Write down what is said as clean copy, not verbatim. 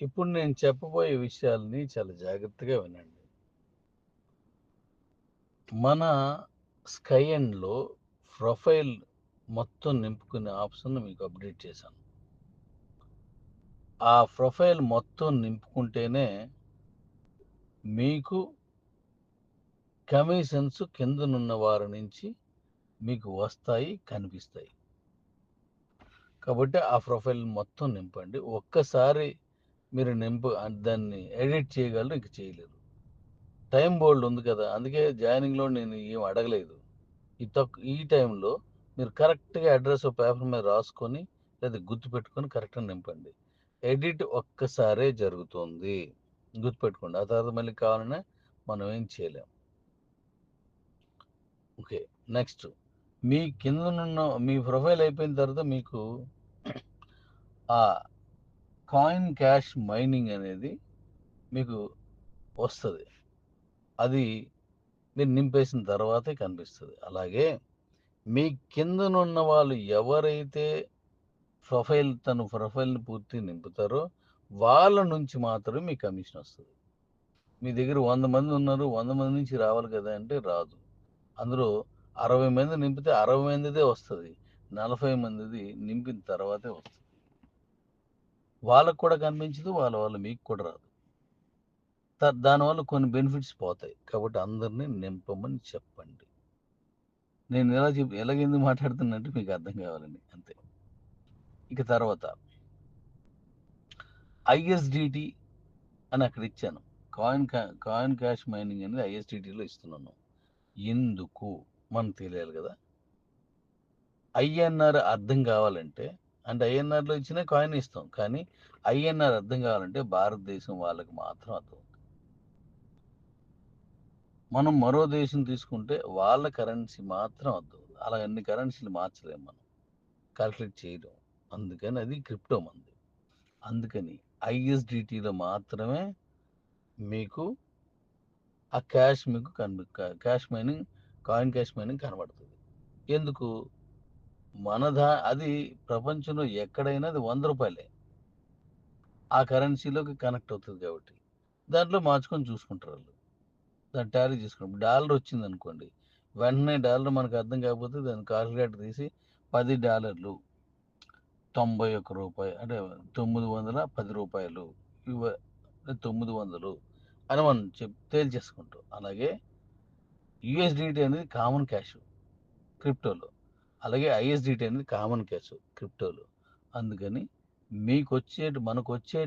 ఇప్పుడు నేను చెప్పబోయే విషయాల్ని చాలా జాగ్రత్తగా వినండి. మన స్కైఎండ్‌లో ప్రొఫైల్ మొత్తం నింపుకునే ఆప్షన్ మీకు అప్డేట్ చేశాను. ఆ ప్రొఫైల్ మొత్తం నింపుకుంటేనే మీకు కమిషన్స్ కిందనున్న వారి నుంచి మీకు వస్తాయి, కనిపిస్తాయి. కాబట్టి ఆ ప్రొఫైల్ మొత్తం నింపండి. ఒక్కసారి మీరు దాన్ని ఎడిట్ చేయగలరు, ఇంక చేయలేరు. టైం బోల్డ్ ఉంది కదా! అందుకే జాయినింగ్‌లో నేను ఏమి అడగలేదు. ఈ టైంలో మీరు కరెక్ట్‌గా అడ్రెస్ పేపర్ మీద రాసుకొని, లేదా గుర్తుపెట్టుకొని కరెక్ట్‌గా నింపండి. ఎడిట్ ఒక్కసారే జరుగుతుంది. గుర్తుపెట్టుకోండి. ఆ తర్వాత మళ్ళీ కావాలన్నా మనం ఏం చేయలేం. ఓకే. నెక్స్ట్ మీ కిందనున్న మీ ప్రొఫైల్ అయిపోయిన తర్వాత మీకు ఆ కాయిన్ క్యాష్ మైనింగ్ అనేది మీకు వస్తది. అది మీరు నింపేసిన తర్వాతే కనిపిస్తది. అలాగే మీ కిందనున్న వాళ్ళు ఎవరైతే తన ప్రొఫైల్‌ని పూర్తిగా నింపుతారో వాళ్ళ నుంచి మాత్రమే మీకు కమిషన్ వస్తది. మీ దగ్గర 100 మంది ఉన్నారు. 100 మంది నుంచి రావాలి కదా! అంటే రాదు. అందులో 60 మంది నింపితే 60 మందిదే వస్తది. 40 మందిది నింపిన తర్వాతే వస్తది. వాళ్ళకి కూడా కనిపించదు. వాళ్ళ మీకు కూడా రాదు. దానివల్ల కొన్ని బెనిఫిట్స్ పోతాయి. కాబట్టి అందరిని నింపమని చెప్పండి. నేను ఎలాగెందుకు మాట్లాడుతున్నట్టు మీకు అర్థం కావాలని అంతే. ఇక తర్వాత ఐఎస్‌డిటి అని అక్కడ ఇచ్చాను. కాయిన్ క్యాష్ మైనింగ్ అనేది ఐఎస్‌డిటిలో ఇస్తున్నాను. ఎందుకు? మనకు తెలియాలి కదా! ఐఎన్ఆర్ అర్థం కావాలంటే అంటే ఐఎన్ఆర్‌లో ఇచ్చిన కాయిన్ ఇస్తాం. కానీ ఐఎన్ఆర్ అర్థం కావాలంటే భారతదేశం వాళ్ళకి మాత్రం అర్థమవుతుంది. మనం మరో దేశం తీసుకుంటే వాళ్ళ కరెన్సీ మాత్రం అర్థమవుతుంది. అలా అన్ని కరెన్సీలు మార్చలేము మనం. కాలిక్యులేట్ చేయలేం. అందుకని అది క్రిప్టో మనది. అందుకని ఐఎస్‌డిటిలో మాత్రమే మీకు ఆ క్యాష్ మీకు కాయిన్ క్యాష్ మైనింగ్ కనబడుతుంది. ఎందుకు? అది ప్రపంచంలో ఎక్కడైనా అది రూ. 100 ఆ కరెన్సీలోకి కనెక్ట్ అవుతుంది కాబట్టి. దాంట్లో మార్చుకొని చూసుకుంటారాళ్ళు. దాన్ని టాలీ చేసుకున్నప్పుడు డాలర్ వచ్చిందనుకోండి, వెంటనే డాలర్ మనకు అర్థం కాకపోతే దాన్ని కాలిక్యులేటర్ తీసి $10 91 అంటే $910 ఇవ 900 అని మనం తేల్చేసుకుంటాం. అలాగే యూఎస్‌డిటి అనేది కామన్ క్యాష్ క్రిప్టోలో. అలాగే ఐఎస్‌డిటి అనేది కామన్ క్యాష్ క్రిప్టోలో. అందుకని మనకొచ్చే